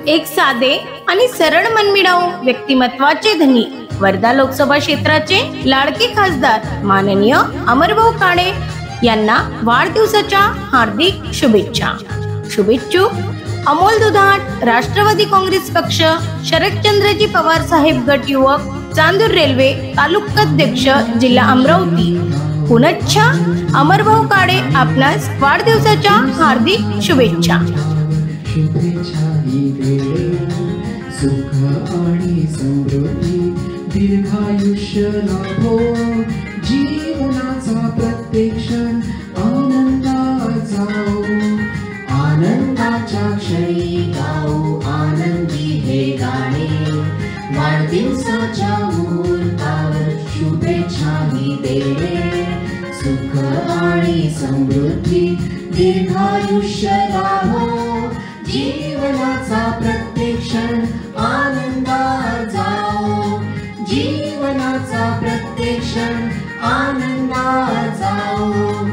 एक साधे आणि सरळ मनमिळाऊ व्यक्तिमत्वाचे धनी, वर्धा लोकसभा क्षेत्राचे लाडके खासदार माननीय अमरभाऊ काळे यांना वाढदिवसाच्या हार्दिक शुभेच्छा. शुभेच्छुक अमोल दुधाट, राष्ट्रवादी काँग्रेस पक्ष, शरदचंद्रजी पवार साहेब गट युवक, चांदूर रेल्वे तालुकाध्यक्ष, जिल्हा अमरावती. पुनच्छा अमरभाऊ काळे आपणास वाढदिवसाच्या हार्दिक शुभेच्छा. सुख आणि समृद्धी दीर्घायुष्य लाभो, जीवनाचा प्रत्येक क्षण आनंदात जाओ, आनंदाच्या क्षणी गाओ आनंदी हे गाणे. वाढदिवसाच्या मुहूर्तावर शुभेच्छा ही देणे, सुख आणि समृद्धी दीर्घायुष्य लाभो, जीवनाचा प्रत्येक क्षण आनंदात जाओ, जीवनाचा प्रत्येक क्षण आनंदात जाओ.